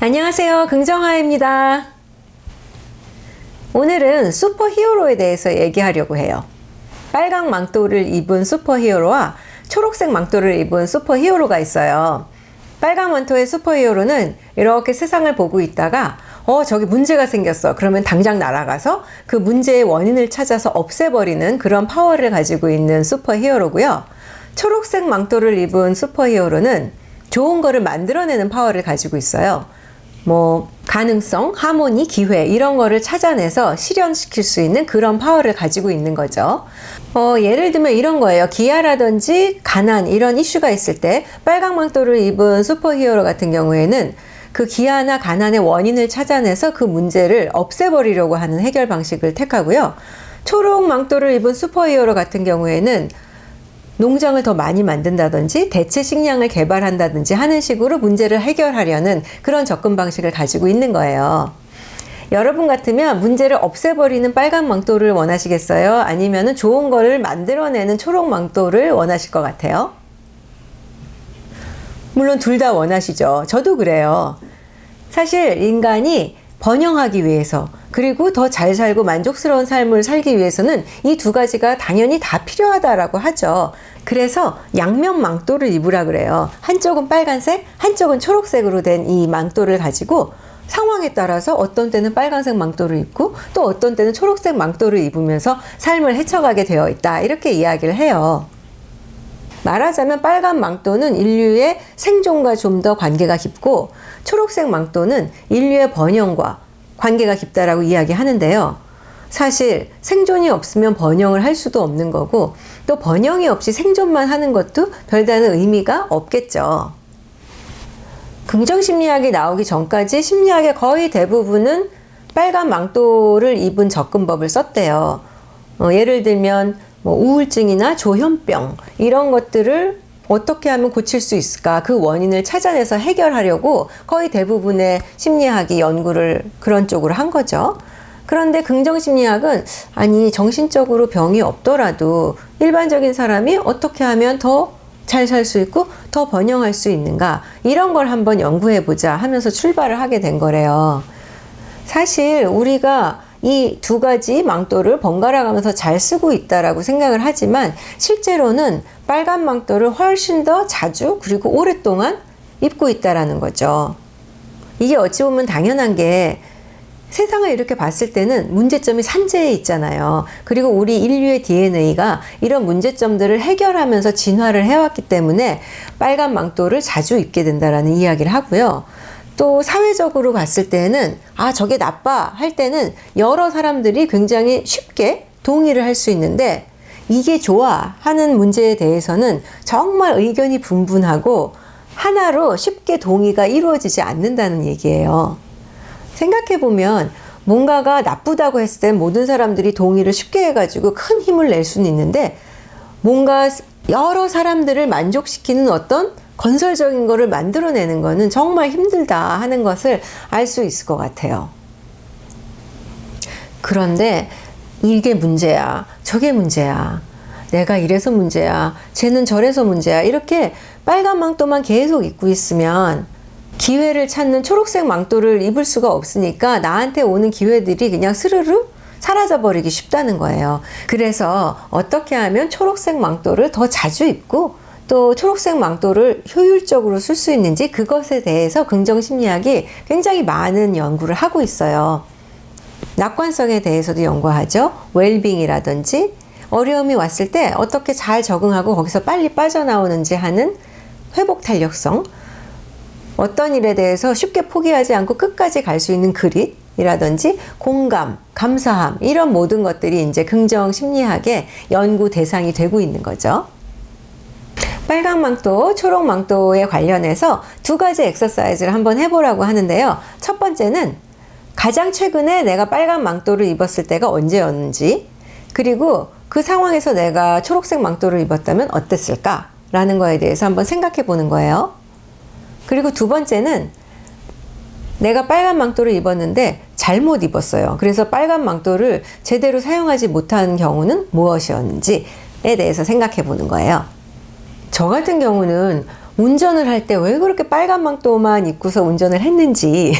안녕하세요. 긍정화입니다. 오늘은 슈퍼히어로에 대해서 얘기하려고 해요. 빨강 망토를 입은 슈퍼히어로와 초록색 망토를 입은 슈퍼히어로가 있어요. 빨강 망토의 슈퍼히어로는 이렇게 세상을 보고 있다가 저기 문제가 생겼어. 그러면 당장 날아가서 그 문제의 원인을 찾아서 없애버리는 그런 파워를 가지고 있는 슈퍼히어로고요. 초록색 망토를 입은 슈퍼히어로는 좋은 거를 만들어내는 파워를 가지고 있어요. 가능성, 하모니, 기회 이런 거를 찾아내서 실현시킬 수 있는 그런 파워를 가지고 있는 거죠. 예를 들면 이런 거예요. 기아라든지 가난 이런 이슈가 있을 때 빨강 망토를 입은 슈퍼히어로 같은 경우에는 그 기아나 가난의 원인을 찾아내서 그 문제를 없애버리려고 하는 해결 방식을 택하고요. 초록 망토를 입은 슈퍼히어로 같은 경우에는 농장을 더 많이 만든다든지 대체 식량을 개발한다든지 하는 식으로 문제를 해결하려는 그런 접근 방식을 가지고 있는 거예요. 여러분 같으면 문제를 없애버리는 빨간 망토를 원하시겠어요? 아니면 좋은 거를 만들어내는 초록 망토를 원하실 것 같아요? 물론 둘 다 원하시죠. 저도 그래요. 사실 인간이 번영하기 위해서 그리고 더 잘 살고 만족스러운 삶을 살기 위해서는 이 두 가지가 당연히 다 필요하다라고 하죠. 그래서 양면 망토를 입으라 그래요. 한쪽은 빨간색, 한쪽은 초록색으로 된 이 망토를 가지고 상황에 따라서 어떤 때는 빨간색 망토를 입고 또 어떤 때는 초록색 망토를 입으면서 삶을 헤쳐가게 되어 있다. 이렇게 이야기를 해요. 말하자면 빨간 망토는 인류의 생존과 좀 더 관계가 깊고 초록색 망토는 인류의 번영과 관계가 깊다라고 이야기하는데요. 사실 생존이 없으면 번영을 할 수도 없는 거고 또 번영이 없이 생존만 하는 것도 별다른 의미가 없겠죠. 긍정심리학이 나오기 전까지 심리학의 거의 대부분은 빨간 망토를 입은 접근법을 썼대요. 예를 들면 우울증이나 조현병 이런 것들을 어떻게 하면 고칠 수 있을까 그 원인을 찾아내서 해결하려고 거의 대부분의 심리학이 연구를 그런 쪽으로 한 거죠. 그런데 긍정심리학은 아니 정신적으로 병이 없더라도 일반적인 사람이 어떻게 하면 더 잘 살 수 있고 더 번영할 수 있는가 이런 걸 한번 연구해보자 하면서 출발을 하게 된 거래요. 사실 우리가 이 두 가지 망토를 번갈아 가면서 잘 쓰고 있다라고 생각을 하지만 실제로는 빨간 망토를 훨씬 더 자주 그리고 오랫동안 입고 있다라는 거죠. 이게 어찌 보면 당연한 게 세상을 이렇게 봤을 때는 문제점이 산재해 있잖아요. 그리고 우리 인류의 DNA가 이런 문제점들을 해결하면서 진화를 해왔기 때문에 빨간 망토를 자주 입게 된다라는 이야기를 하고요. 또 사회적으로 봤을 때는 저게 나빠 할 때는 여러 사람들이 굉장히 쉽게 동의를 할 수 있는데 이게 좋아 하는 문제에 대해서는 정말 의견이 분분하고 하나로 쉽게 동의가 이루어지지 않는다는 얘기예요. 생각해보면 뭔가가 나쁘다고 했을 때 모든 사람들이 동의를 쉽게 해가지고 큰 힘을 낼 수는 있는데 뭔가 여러 사람들을 만족시키는 어떤 건설적인 거를 만들어내는 거는 정말 힘들다 하는 것을 알 수 있을 것 같아요. 그런데 이게 문제야, 저게 문제야, 내가 이래서 문제야, 쟤는 저래서 문제야 이렇게 빨간 망토만 계속 입고 있으면 기회를 찾는 초록색 망토를 입을 수가 없으니까 나한테 오는 기회들이 그냥 스르르 사라져버리기 쉽다는 거예요. 그래서 어떻게 하면 초록색 망토를 더 자주 입고 또 초록색 망토를 효율적으로 쓸 수 있는지 그것에 대해서 긍정심리학이 굉장히 많은 연구를 하고 있어요. 낙관성에 대해서도 연구하죠. 웰빙이라든지 어려움이 왔을 때 어떻게 잘 적응하고 거기서 빨리 빠져나오는지 하는 회복 탄력성, 어떤 일에 대해서 쉽게 포기하지 않고 끝까지 갈 수 있는 그릿이라든지 공감, 감사함 이런 모든 것들이 이제 긍정심리학의 연구 대상이 되고 있는 거죠. 빨강 망토, 초록 망토에 관련해서 두 가지 엑서사이즈를 한번 해보라고 하는데요. 첫 번째는 가장 최근에 내가 빨간 망토를 입었을 때가 언제였는지 그리고 그 상황에서 내가 초록색 망토를 입었다면 어땠을까? 라는 거에 대해서 한번 생각해 보는 거예요. 그리고 두 번째는 내가 빨간 망토를 입었는데 잘못 입었어요. 그래서 빨간 망토를 제대로 사용하지 못한 경우는 무엇이었는지에 대해서 생각해 보는 거예요. 저 같은 경우는 운전을 할 때 왜 그렇게 빨간 망토만 입고서 운전을 했는지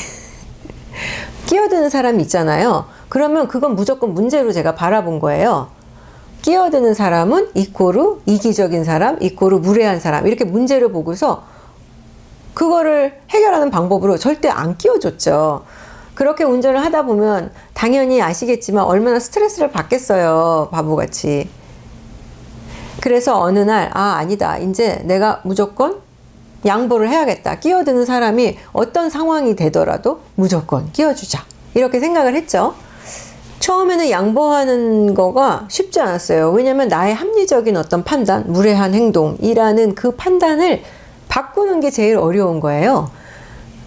끼어드는 사람이 있잖아요. 그러면 그건 무조건 문제로 제가 바라본 거예요. 끼어드는 사람은 이꼬르 이기적인 사람, 이꼬르 무례한 사람, 이렇게 문제를 보고서 그거를 해결하는 방법으로 절대 안 끼워줬죠. 그렇게 운전을 하다 보면 당연히 아시겠지만 얼마나 스트레스를 받겠어요. 바보같이. 그래서 어느 날 아니다. 이제 내가 무조건 양보를 해야겠다. 끼어드는 사람이 어떤 상황이 되더라도 무조건 끼워주자. 이렇게 생각을 했죠. 처음에는 양보하는 거가 쉽지 않았어요. 왜냐면 나의 합리적인 어떤 판단, 무례한 행동이라는 그 판단을 바꾸는 게 제일 어려운 거예요.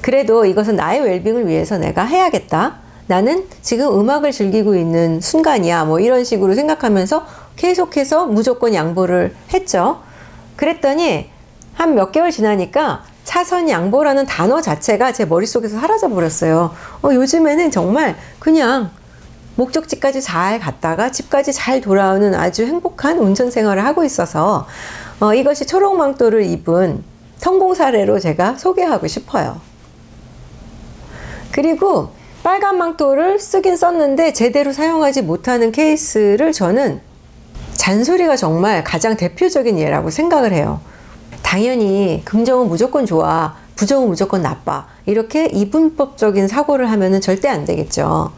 그래도 이것은 나의 웰빙을 위해서 내가 해야겠다. 나는 지금 음악을 즐기고 있는 순간이야. 뭐 이런 식으로 생각하면서 계속해서 무조건 양보를 했죠. 그랬더니 한 몇 개월 지나니까 차선 양보라는 단어 자체가 제 머릿속에서 사라져 버렸어요. 요즘에는 정말 그냥 목적지까지 잘 갔다가 집까지 잘 돌아오는 아주 행복한 운전 생활을 하고 있어서 이것이 초록망토를 입은 성공 사례로 제가 소개하고 싶어요. 그리고 빨간 망토를 쓰긴 썼는데 제대로 사용하지 못하는 케이스를 저는 잔소리가 정말 가장 대표적인 예라고 생각을 해요. 당연히 긍정은 무조건 좋아, 부정은 무조건 나빠, 이렇게 이분법적인 사고를 하면은 절대 안 되겠죠.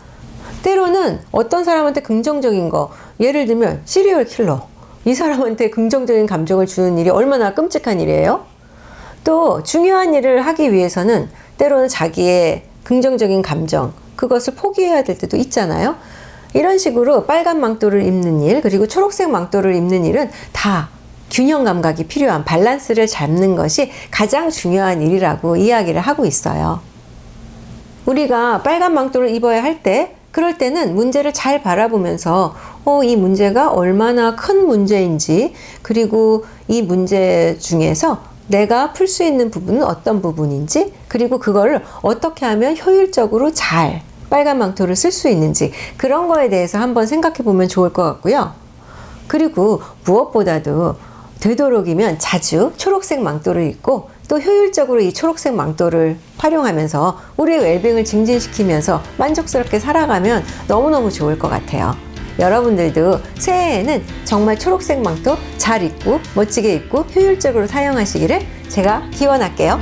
때로는 어떤 사람한테 긍정적인 거, 예를 들면 시리얼 킬러, 이 사람한테 긍정적인 감정을 주는 일이 얼마나 끔찍한 일이에요. 또 중요한 일을 하기 위해서는 때로는 자기의 긍정적인 감정, 그것을 포기해야 될 때도 있잖아요. 이런 식으로 빨간 망토를 입는 일, 그리고 초록색 망토를 입는 일은 다 균형 감각이 필요한, 밸런스를 잡는 것이 가장 중요한 일이라고 이야기를 하고 있어요. 우리가 빨간 망토를 입어야 할 때, 그럴 때는 문제를 잘 바라보면서 이 문제가 얼마나 큰 문제인지, 그리고 이 문제 중에서 내가 풀 수 있는 부분은 어떤 부분인지, 그리고 그걸 어떻게 하면 효율적으로 잘 빨간 망토를 쓸 수 있는지, 그런 거에 대해서 한번 생각해 보면 좋을 것 같고요. 그리고 무엇보다도 되도록이면 자주 초록색 망토를 입고 또 효율적으로 이 초록색 망토를 활용하면서 우리의 웰빙을 증진시키면서 만족스럽게 살아가면 너무너무 좋을 것 같아요. 여러분들도 새해에는 정말 초록색 망토 잘 입고 멋지게 입고 효율적으로 사용하시기를 제가 기원할게요.